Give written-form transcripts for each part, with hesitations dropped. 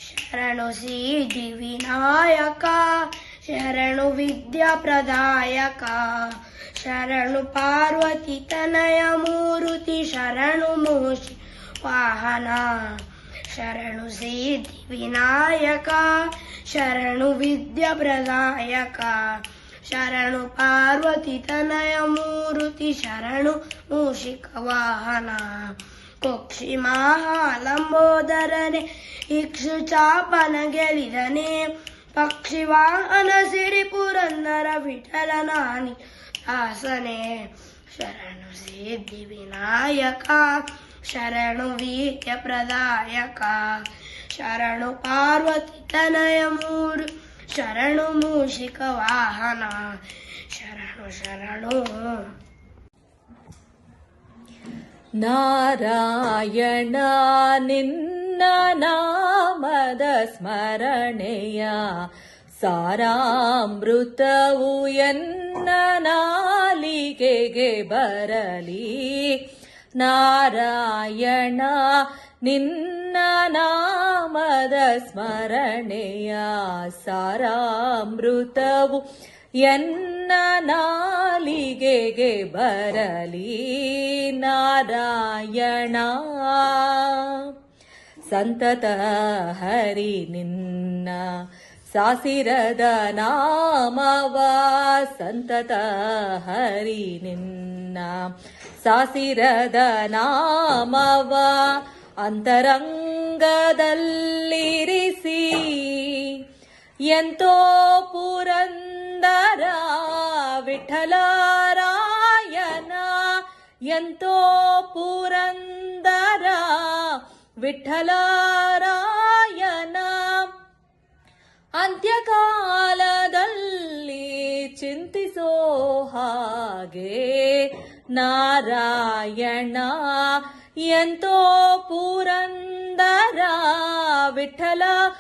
ಶರಣು ಸಿದ್ಧಿ ವಿನಾಯಕ, ಶರಣು ವಿದ್ಯಾ ಪ್ರದಾಯಕ, ಶರಣು ಪಾರ್ವತಿ ತನಯ ಮೂರುತಿ, ಶರಣು ಮೂಷಿ ವಾಹನ. ಶರಣು ಸಿದ್ಧಿ ವಿನಾಯಕ, ಶರಣು ವಿದ್ಯಾ ಪ್ರದಾಯಕ, ಶರಣು ಪಾರ್ವತಿ ತನಯ ಮೂರುತಿ, ಶರಣು ಮೂಷಿಕ ವಾಹನ. ಪಕ್ಷಿ ಮಹಾಲಂಬೋದರನೆ ಇಕ್ಷು ಚಾಪನ ಗೆಲಿದನೆ, ಪಕ್ಷಿ ವಾಹನ ಸಿರಿ ಪುರಂದರ ವಿಠಲನಾನಿ ದಾಸನೆ. ಶರಣು ಸಿದ್ಧಿ ವಿನಾಯಕ, ಶರಣು ವಿದ್ಯ ಪ್ರದಾಯಕ, ಶರಣು ಪಾರ್ವತಿ ತನಯ ಮೂರು, ಶರಣು ಮೂಷಿಕ ವಾಹನ. ಶರಣು ಶರಣು. ನಾರಾಯಣ ನಿನ್ನ ನಾಮದ ಸ್ಮರಣೆಯ ಸಾರಾಮೃತವು ಎನ್ನ ನಾಲಿಗೆಗೆ ಬರಲಿ. ನಾರಾಯಣ ನಿನ್ನ ನಾಮದ ಸ್ಮರಣೆಯ ಸಾರಾಮೃತವು ಎನ್ನ ನಾಲಿಗೆಗೆ ಬರಲಿ. ನಾರಾಯಣ ಸಂತತ ಹರಿ ನಿನ್ನ ಸಾಸಿರದ ನಾಮವ, ಸಂತತ ಹರಿ ನಿನ್ನ ಸಾಸಿರದ ನಾಮವ ಅಂತರಂಗದಲ್ಲಿರಿಸಿ, ಎಂತೋ ಪುರಂದರ ವಿಠಲರಾಯನ, ಎಂತೋ ಪುರಂದರ ವಿಠಲರಾಯನ. ಅಂತ್ಯಕಾಲದಲ್ಲಿ ಚಿಂತಿಸೋ ಹಾಗೆ ನಾರಾಯಣ, ಎಂತೋ ಪುರಂದರ ವಿಠಲರಾಯನ.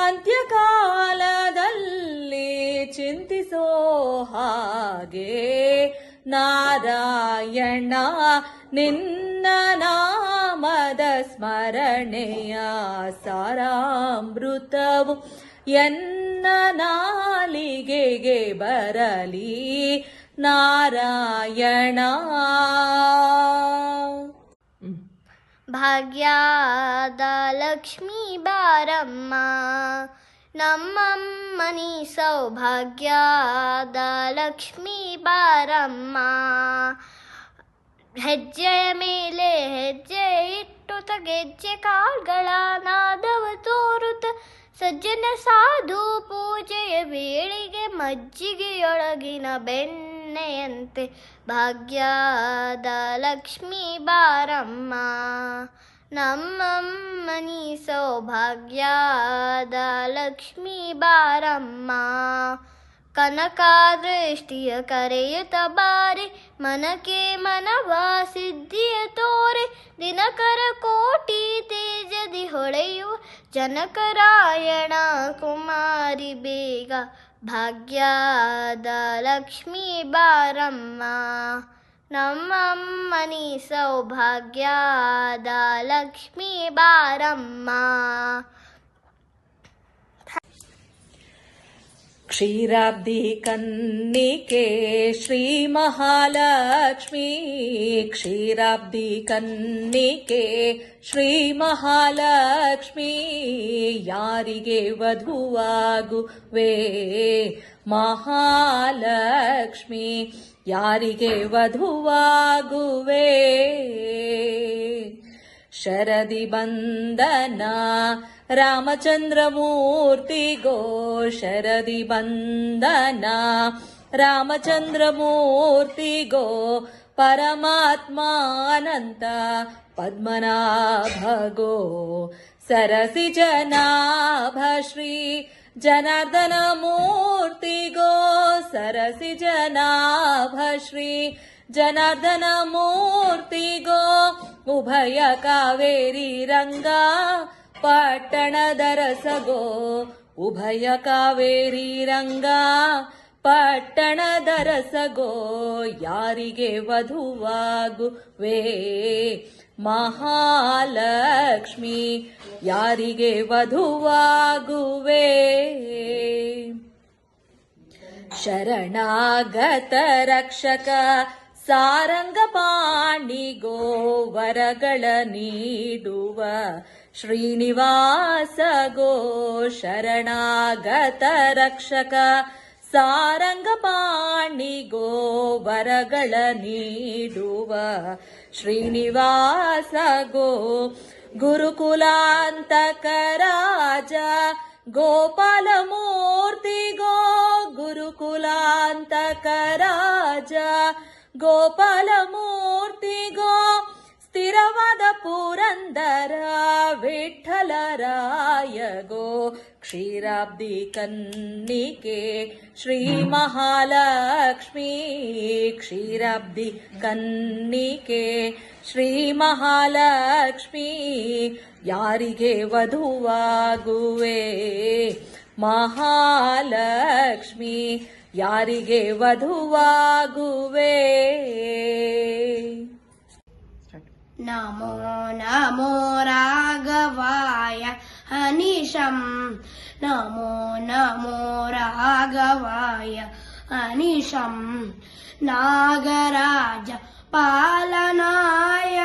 ಅಂತ್ಯಕಾಲದಲ್ಲಿ ಚಿಂತಿಸೋ ಹಾಗೆ ನಾರಾಯಣ ನಿನ್ನ ನಾಮದ ಸ್ಮರಣೆಯ ಸಾರಾಮೃತವು ಎನ್ನ ನಾಲಿಗೆಗೆ ಬರಲಿ. ನಾರಾಯಣ. ಭಾಗ್ಯದ ಲಕ್ಷ್ಮೀ ಬಾರಮ್ಮ, ನಮ್ಮಮ್ಮನಿ ಸೌಭಾಗ್ಯದ ಲಕ್ಷ್ಮೀ ಬಾರಮ್ಮ. ಹೆಜ್ಜೆಯ ಮೇಲೆ ಹೆಜ್ಜೆ ಇಟ್ಟುತ್ತ ಗೆಜ್ಜೆ ಕಾಲ್ಗಳ ನಾದವ ತೋರುತ್ತ, ಸಜ್ಜನ ಸಾಧು ಪೂಜೆಯ ವೇಳೆಗೆ ಮಜ್ಜಿಗೆಯೊಳಗಿನ ಬೆಣ್ಣೆಯಂತೆ ಭಾಗ್ಯದ ಲಕ್ಷ್ಮೀ ಬಾರಮ್ಮ. ನಮ್ಮಮ್ಮನಿ ಸೌಭಾಗ್ಯದ ಲಕ್ಷ್ಮೀ ಬಾರಮ್ಮ. ಕನಕಾದೃಷ್ಟಿಯ ಕರೆಯುತ್ತ ಬಾರಿ, ಮನಕ್ಕೆ ಮನವ ಸಿದ್ಧಿಯ ತೋರೆ, ದಿನಕರ ಕೋಟಿ ತೇಜದಿ ಹೊಳೆಯುವ ಜನಕರಾಯಣ ಕುಮಾರಿ ಬೇಗ. ಭಾಗ್ಯದ ಲಕ್ಷ್ಮೀ ಬಾರಮ್ಮ. ನಮ್ಮಮ್ಮನಿ ಸೌಭಾಗ್ಯದ ಲಕ್ಷ್ಮೀ ಬಾರಮ್ಮ. ಕ್ಷೀರಾಬ್ಧಿ ಕನ್ನಿಕೆ ಶ್ರೀ ಮಹಾಲಕ್ಷ್ಮೀ, ಕ್ಷೀರಾಬ್ಧಿ ಕನ್ನಿಕೆ ಶ್ರೀ ಮಹಾಲಕ್ಷ್ಮೀ. ಯಾರಿಗೆ ವಧುವಾಗುವೆ ಮಹಾಲಕ್ಷ್ಮೀ, ಯಾರಿಗೆ ವಧುವಾಗುವೆ. ಶರದಿ ಬಂದನ ರಾಮಚಂದ್ರ ಮೂರ್ತಿಗೋ, ಶರದಿ ಬಂದನ ರಾಮಚಂದ್ರ ಮೂರ್ತಿಗೋ. ಪರಮಾತ್ಮಾನಂತ ಪದ್ಮನಾಭಗೋ, ಸರಸಿ ಜನಾಭ ಶ್ರೀ ಜನಾರ್ದನ ಮೂರ್ತಿಗೋ, ಸರಸಿ ಜನಾಭ ಶ್ರೀ ಜನಾರ್ದನ ಮೂರ್ತಿಗೋ. ಉಭಯ ಕಾವೇರಿ ರಂಗ ಪಟ್ಟಣದ ರಸಗೋ, ಉಭಯ ಕಾವೇರಿ ರಂಗ ಪಟ್ಟಣದ ರಸಗೋ. ಯಾರಿಗೆ ವಧುವಾಗುವೆ ಮಹಾಲಕ್ಷ್ಮೀ. ಲಕ್ಷ್ಮಿ ಯಾರಿಗೆ ವಧುವಾಗುವೆ. ಶರಣಾಗತ ರಕ್ಷಕ ಸಾರಂಗಪಾಣಿಗೋ ವರಗಳ ನೀಡುವ ಶ್ರೀನಿವಾಸ ಗೋ. ಶರಣಾಗತ ರಕ್ಷಕ ಸಾರಂಗಪಾಣಿಗೋ ವರಗಳ ನೀಡುವ ಶ್ರೀನಿವಾಸ ಗೋ. ಗುರುಕುಲಾಂತಕ ರಾಜ ಗೋಪಾಲ ಮೂರ್ತಿಗೋ. ಗುರುಕುಲಾಂತಕ ರಾಜ ಗೋಪಾಲ ಮೂರ್ತಿಗೋ. ಸ್ಥಿರವಾದ ಪುರಂದರ ವಿಠ್ಠಲರಾಯಗೋ. ಕ್ಷೀರಾಬ್ದಿ ಕನ್ನಿಕೆ ಶ್ರೀ ಮಹಾಲಕ್ಷ್ಮಿ. ಕ್ಷೀರಾಬ್ದಿ ಕನ್ನಿಕೆ ಶ್ರೀ ಮಹಾಲಕ್ಷ್ಮಿ ಯಾರಿಗೆ ವಧುವಾಗುವೆ. ಮಹಾಲಕ್ಷ್ಮಿ ಯಾರಿಗೆ ವಧುವಾಗುವೆ. ನಮೋ ನಮೋ ರಾಘವಾಯ ಅನಿಶಂ. ನಮೋ ನಮೋ ರಾಘವಾಯ ಅನಿಶಂ. ನಾಗರಾಜ ಪಾಲನಾಯ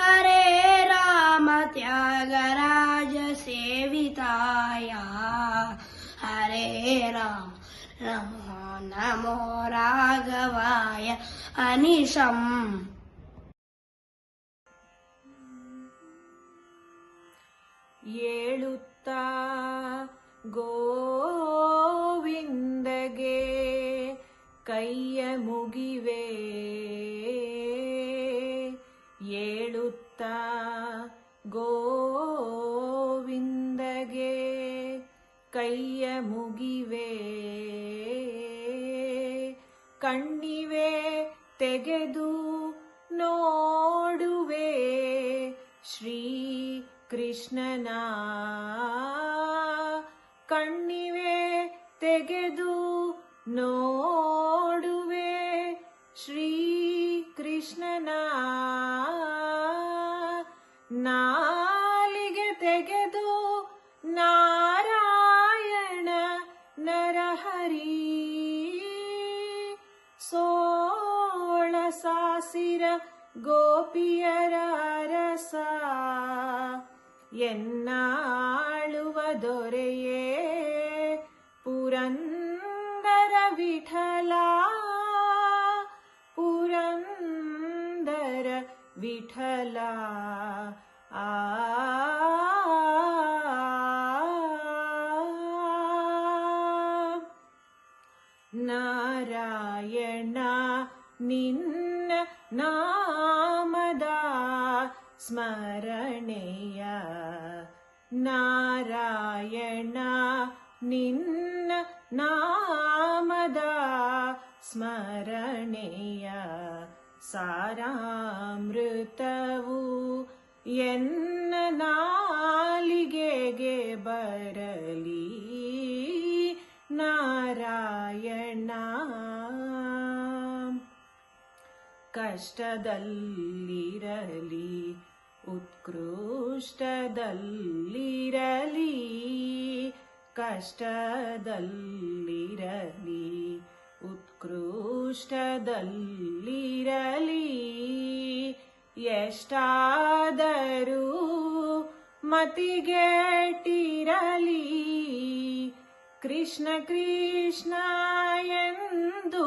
ಹರೇ ರಾಮ ತ್ಯಾಗರಾಜ ಸೇವಿತಾಯ ಹರೇ ರಾಮ. ನಮೋ ನಮೋ ರಾಘವಾಯ ಅನಿಶಂ. ಏಳುತ್ತಾ ಗೋವಿಂದಗೆ ಕೈಯ ಮುಗಿವೆ. ಏಳುತ್ತಾ ಗೋವಿಂದಗೆ ಕೈಯ ಮುಗಿವೆ. ಕಣ್ಣಿವೆ ತೆಗೆದು ನೋಡುವೆ ಶ್ರೀ ಕೃಷ್ಣನ. ಕಣ್ಣಿವೆ ತೆಗೆದು ನೋಡುವೆ ಶ್ರೀ ಕೃಷ್ಣನ. ನಾಲಿಗೆ ತೆಗೆದು ನಾರಾಯಣ ನರಹರಿ. ಸೋಳ ಸಾಸಿರ ಗೋಪಿಯರ ರಸ ಎನ್ನಾಳುವ ದೊರೆಯೇ ಪುರಂದರ ವಿಠಲ. ಪುರಂದರ ವಿಠಲ. ಆ ನಾರಾಯಣ ನಿನ್ನ ನಾಮದ ಸ್ಮರಣೆಯ. ನಾರಾಯಣ ನಿನ್ನ ನಾಮದ ಸ್ಮರಣೆಯ ಸಾರಾಮೃತವು ಎನ್ನ ನಾಲಿಗೆಗೆ ಬರಲಿ. ನಾರಾಯಣ ಕಷ್ಟದಲ್ಲಿರಲಿ ಉತ್ಕೃಷ್ಟದಲ್ಲಿರಲಿ. ಕಷ್ಟದಲ್ಲಿರಲಿ ಉತ್ಕೃಷ್ಟದಲ್ಲಿರಲಿ. ಎಷ್ಟಾದರೂ ಮತಿಗೆಟ್ಟಿರಲಿ. ಕೃಷ್ಣ ಕೃಷ್ಣ ಎಂದು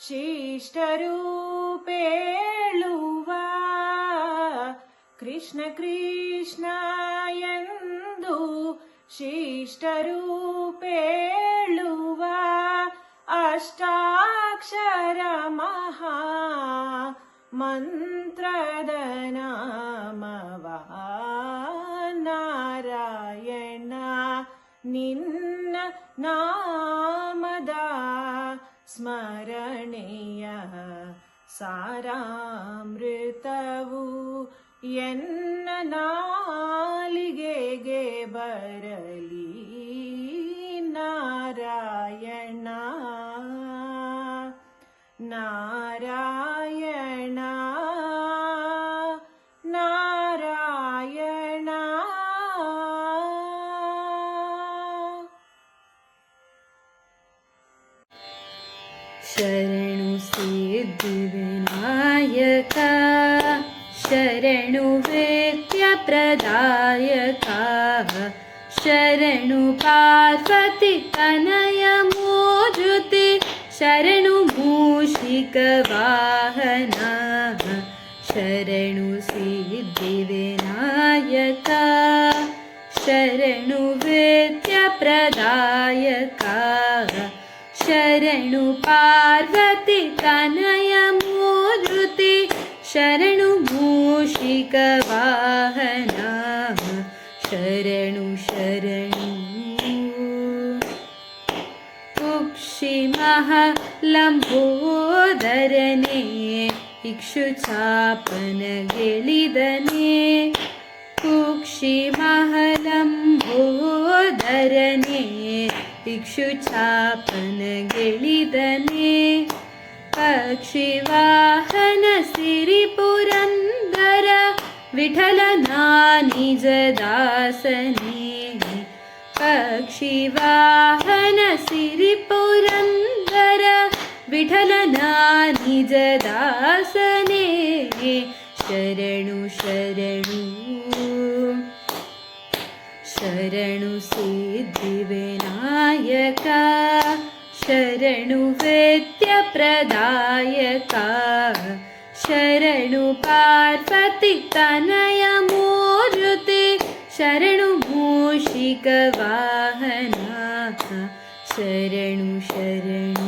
ಶಿಷ್ಟರೂಪೇಳುವ. ಕೃಷ್ಣ ಕೃಷ್ಣ ಎಂದು ಶಿಷ್ಟರೂಪೇಳುವ. ಅಷ್ಟಾಕ್ಷರ ಮಹಾ ಮಂತ್ರದ ನಾಮವ. ನಾರಾಯಣ ನಿನ್ನ ನಾಮದ ಸ್ಮರಣೆಯ ಸಾರಾಮೃತವು ಎನ್ನ ನಾಲಿಗೆಗೆ ಬರಲಿ. ನಾರಾಯಣ ನಾರಾಯಣ ನಾರಾಯಣ ಶರಣು ಸಿದ್ಧಿವಿನಾಯಕ ಶರಣು ವೇದ್ಯ ಪ್ರದಾಯಕ ಶರಣು ಪಾರ್ವತಿ ತನಯ ಮೂರ್ತಿ ಶರಣು ಮೂಷಿಕ ವಾಹನ ಶರಣು ಸಿದ್ಧಿವಿನಾಯಕ ಶರಣು ವೇದ್ಯ ಪ್ರದಾಯಕ ಶರಣು ಪಾರ್ವತಿ ತನಯ ಮೂರ್ತಿ ಶರಣು ಮೂಷಿಕ ವಾಹನ ಶರಣು ಶರಣು ಕುಕ್ಷಿಮಹಲಂಬೋದರನೆ ಇಕ್ಷುಚಾಪನ ಗೆಳಿದನೆ ಕುಕ್ಷಿಮಹಲಂಬೋದರನೆ ಇಕ್ಷುಚಾಪನ ಗೆಳಿದನೆ ಪಕ್ಷಿವಾಹನ ಸಿರಿ ಪುರಂದರ ವಿಠಲನಾ ನಿಜ ದಾಸನೇ ಪಕ್ಷಿವಾಹನ ಸಿರಿ ಪುರಂದರ ವಿಠಲನಾ ನಿಜ ದಾಸನೇ ಶರಣು ಶರಣು ಶರಣು ಸಿದ್ಧಿವಿನಾಯಕ ಶರಣು ವೇದ್ಯ ಪ್ರದಾಯಕ ಶರಣು ಪಾರ್ವತಿ ತನಯ ಮೂರ್ತಿ ಶರಣು ಮೂಷಿಕ ವಾಹನ ಶರಣು ಶರಣು